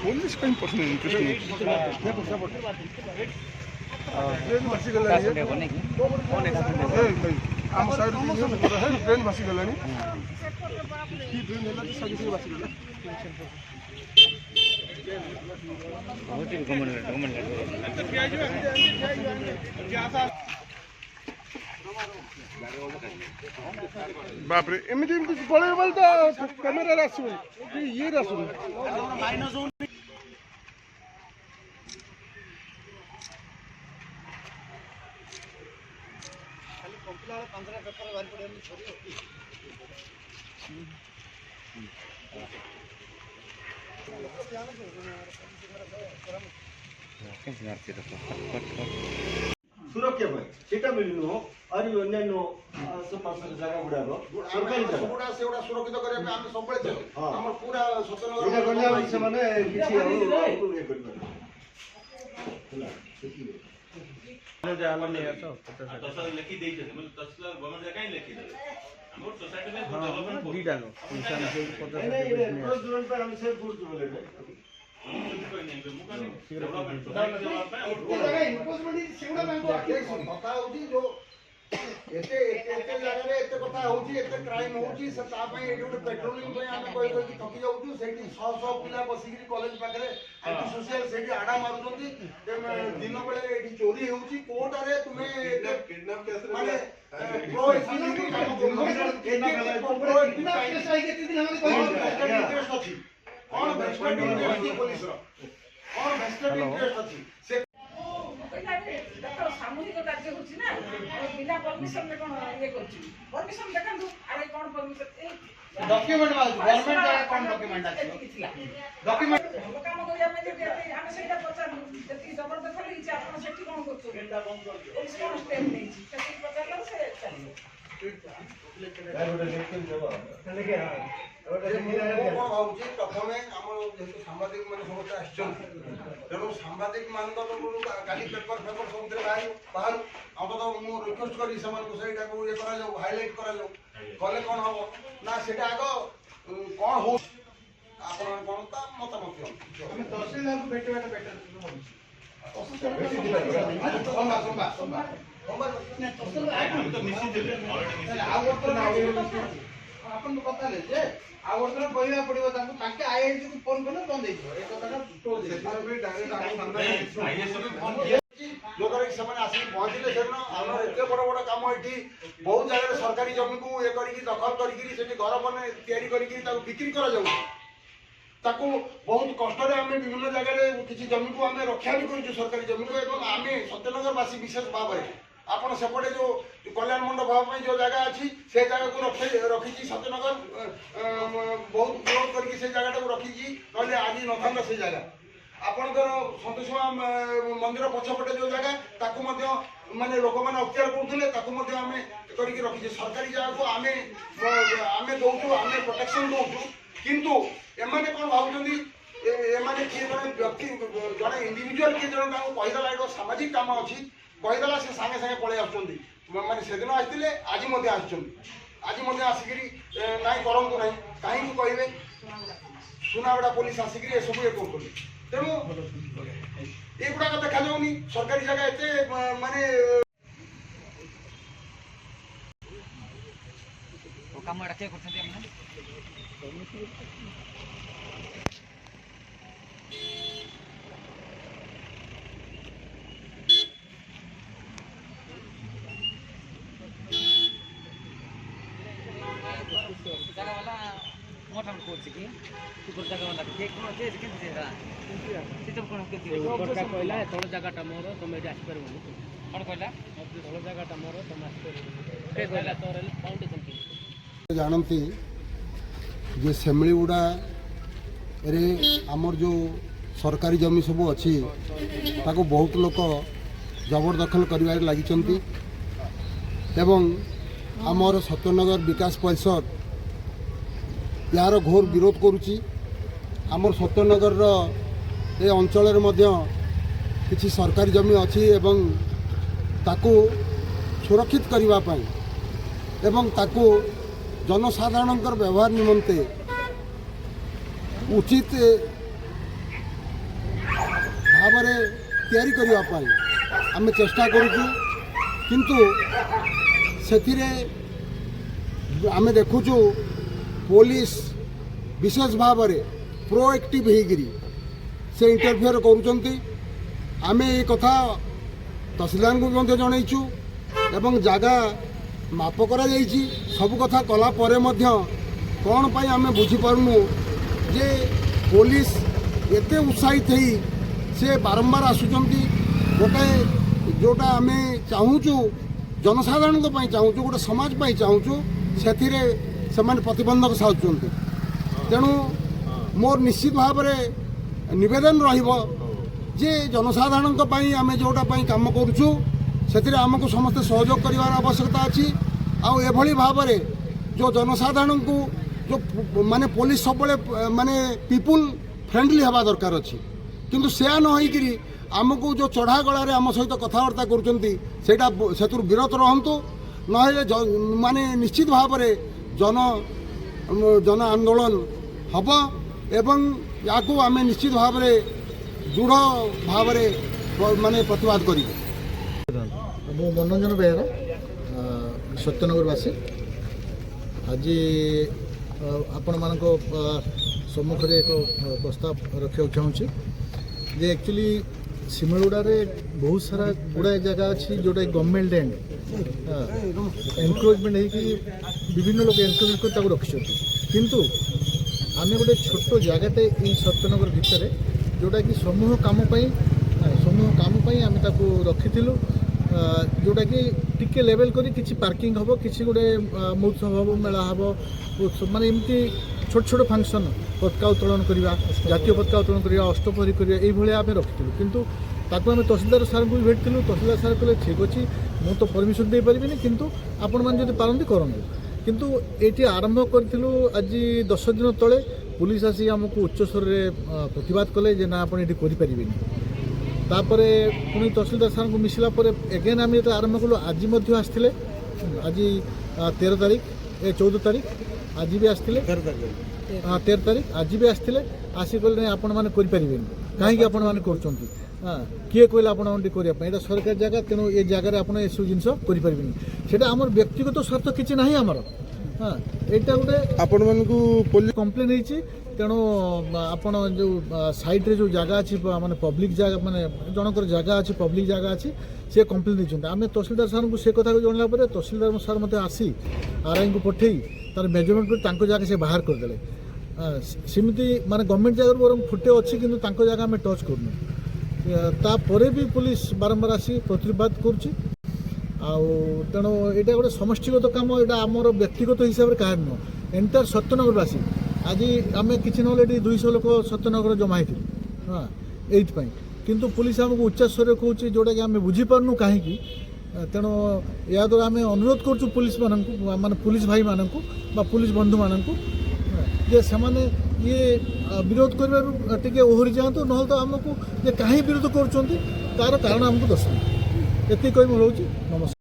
Police कहीं पसंद interest नहीं ट्रेन भासी गला आम साइड ट्रेन भासी गला ट्रेन है सागे सागे भासी गला बापरे एमती एमती पड़े बोलता कैमेरा आसो ये आसो सुरक्षा सेटा मिलनु हो और अन्यान्य जगह गुडा सरकारी जगह गुडा सेवडा सुरक्षित करे हम सबले चले हमर पूरा स्वतंत्र एटा गल्या से माने किछि ए करबे ने जाला नहीं है तो तसला लिखि देइ छै मतलब तसला गवर्नमेंट काई लिखि दे हमर सोसाइटी में डेवलपमेंट दीटा नो इंसान से पता नहीं तुरंत पर हम से गुड बोले कथा होची जो एते एते जगह रे एते कथा होची एते क्राइम होची से ता पई एटी गोटे पेट्रोलिंग पई हम कोइ कोइ की थकी जाउछु सेठी 100 पिला बसिगिरी कॉलेज पाखरे एंटी सोशल सेठी आडा मारुचंती दिन बेले एटी चोरी होची कोर्ट रे तुमे किडनैप केस रे माने प्रो एक्टिविटी काम प्रो किडनैप केस आई केते दिन हम इंटरेस्ट अछि और वेस्टर्न इंटरेस्ट पुलिस रो और वेस्टर्न इंटरेस्ट अछि से सामूहिक कार्य होची ना बिना परमिशन में कोन ये करची परमिशन देखंतु अरे कोन परमिशन डॉक्यूमेंट गवर्नमेंट का कोन डॉक्यूमेंट अछि डॉक्यूमेंट हम काम करिया में जे हम सेटा पचार जति जबरदस्त होई छै आपण सेठी कोन करछु केटा बंद कर पुलिस कोन स्टेप नै छी सेठी पचार ला से चली प्रथमे सांबादिक मैंने समस्त तेणु सांबादिक मान काली पेपर पेपर सब बाहर तो रिक्वेस्ट करी ये हाइलाइट करा कले कौन हम ना से आग कौन हो मतामत तहसीलदार को भेटा बेटर अपन कथा ले जे आवर्तन कहया पड़िबो ताको ताके आईआईटी को फोन करले बंद हे ए कथाटा टोल दे भी डायरेक्ट आको सामने आईएसओ को फोन लोकर एक समय आसी पहुंचले सेनो हमर एते बड़ बड़ काम एठी बहुत जगह सरकारी जमी को ए करी दखल करी सेठी घर बने तयारी करी ताको बिक्री करा जाउ ताको बहुत कष्ट रे हमें विभिन्न जगह रे किछि जमी को हमें रक्षा भी करू सरकारी जमी को एवं हमें सत्यनगर वासी विशेष भाव रे आपण सेपटे जो कल्याण मंडप भाव जो जगह अच्छी से जगह को रखी सत्यनगर बहुत विरोध करके से जगह को रखी ना आज न से जगह आपणकर सतोष मंदिर पछपटे जो जगह ताकू माने लोक मैंने अख्तियार करुले आम रखी सरकारी जगह को आम दौचु आम प्रोटेक्शन दौचु किंतु एमाने कौन भावुंट एमाने किए जड़े व्यक्ति जड़े इंडिविजुअल किए जड़े कहीदेला एक सामाजिक काम अच्छी कहीदेला से सागे सागे पलि आसुँच मैंने से दिन आसते आज आसिक ना करूँ ना कहीं कहे सुनाबेड़ा पुलिस आसिक सब ये कर तेणु युवाक देखा जाऊनी सरकारी जगह एत माने जगह वाला मोटा कोच की सुपर जगह वाला के कोन के के देरा सिस्टम कोन के कोटा कहला तोड़ जगहटा मोर तुम एडी आसी परबो कोन कहला तोड़ जगहटा मोर तुम आसी परबो के कहला तोर फाउंडेशन की जानती जे सेमलीगुड़ा रे आमर जो सरकारी जमी सब अच्छी ताको बहुत लोक जबरदखल कर लगी आमर सत्यनगर विकास परिषद यार घोर विरोध करुच्ची आमर सत्यनगर ए अंचल किसी सरकारी जमी अच्छी एवं ताकू सुरक्षित करने एवं ताकू जनसाधारणଙ୍କର व्यवहार निमंते उचित भाव तैयारी करने आम चेष्टा करूँ किंतु से आम देखुचु पुलिस विशेष भाव प्रोएक्टिव होगी से इंटरफेयर करुँच आम ये कथा तहसीलदार को भी जनईचु एवं जगह माप करा सब कथा कला परे मध्य कौन पाई आम बुझीपारूँ जे पुलिस एते उत्साहित ही से बारंबार आसुचंती गोटे जोटा आम चाहूचु जनसाधारण चाहूचु गोटे समाज चाहूचु से प्रतिबंधक साजुंट तेणु मोर निश्चित भाव में निवेदन जे जनसाधारण आम जोटा काम करुचु से आमको समस्त सहयोग कर आवश्यकता अच्छी आभली भाव में जो जनसाधारण को जो माने पुलिस सब माने पीपुल फ्रेंडली हवा दरकार अच्छी किंतु से न होकरी आमको जो चढ़ा गलार आम सहित कथबार्ता कर विरत रहतु ना माने निश्चित भाव में जन आंदोलन हम एवं या आम निश्चित भाव में दृढ़ भाव माने प्रतिवाद करूँ। मु मनोरंजन बेहरा सत्यनगरवासी आज आपण मान सम्मुख एक प्रस्ताव रखा चाहूँगी जे एक्चुअली सिमलगुड़े बहुत सारा गुड़ाए जगह अच्छी जोटा गवर्नमेंट लैंड एनक्रोचमेंट होगी विभिन्न लोग एनक्रोचमेंट कर रखी किंतु आम गोटे छोट जगहटे ये सत्यनगर भितर जोटा कि समूह काम आम रखी जोटा कि टिके लेवल करी किसी पार्किंग हम किसी गोटे महोत्सव हम मेला हम माने एमती छोट छोट फंक्शन पताका उत्तोलन करवा जातीय पताका उत्तोलन करवा अष्टप्रहरी करवा ये आम रखी किंतु ताकू आम तहसीलदार सार को भी भेटलु तहसीलदार सार कहले ठीक अच्छे मु तो परमिशन दे पारिबिनी किंतु आपण मैंने जब पारती करूँ किंतु ये आरंभ करूँ आज 10 दिन तले पुलिस आसी आमको उच्च स्वर में प्रतिवाद कले जे ना आप ये करें तापरे पुणी तहसीलदार सार को मिसला एगेन आम जो आरंभ कलु आज आसते आज 13 तारीख 14 तारीख आज भी आसते 13 तारीख आज भी आसते आसिक नहीं आपण मैंने करें कहीं आपण मैंने कर किए कहले आपड़ा सरकार जगह तेणु ये जगह आप जिनस करें आम व्यक्तिगत स्वार्थ किसी ना आमर हाँ यहाँ गोटे आपण मानू कम्प्लेन होती तेणु आपण जो साइड रे जो जगह अच्छी माने पब्लिक जगह माने जनकर जगह अच्छी पब्लिक जगह अच्छी से कम्प्लेन देते आम तहसीलदार सार को से कथा जानला तहसीलदार सार मत आसी आरआई को पठे तार मेजरमेंट कर जगह से बाहर करदे सेमती माने गवर्नमेंट जगह बर फुटे अच्छी किंतु जगह आम टच करूँ भी पुलिस बारंबार आसी प्रतिवाद करुच्ची तेणु यहाँ गोटे समष्टिगत काम यहाँ आमर व्यक्तिगत हिसाब से कहार नुह एंटायर सत्यनगरवासी आज आम कि ना 200 लोक सत्यनगर जमा होती हाँ ये किंतु पुलिस आमको उच्च स्वर कहूँ जोटा कि आम बुझीपारनु कहीं तेणु या द्वारा आम अनुरोध करुँ पुलिस मान माने पुलिस भाई मानक पुलिस बंधु मानक जे से ये विरोध कर ओहरी जातु ना तो आमको कहीं विरोध कर तार कारण आमको दर्शाऊ ये कही रोचे नमस्कार।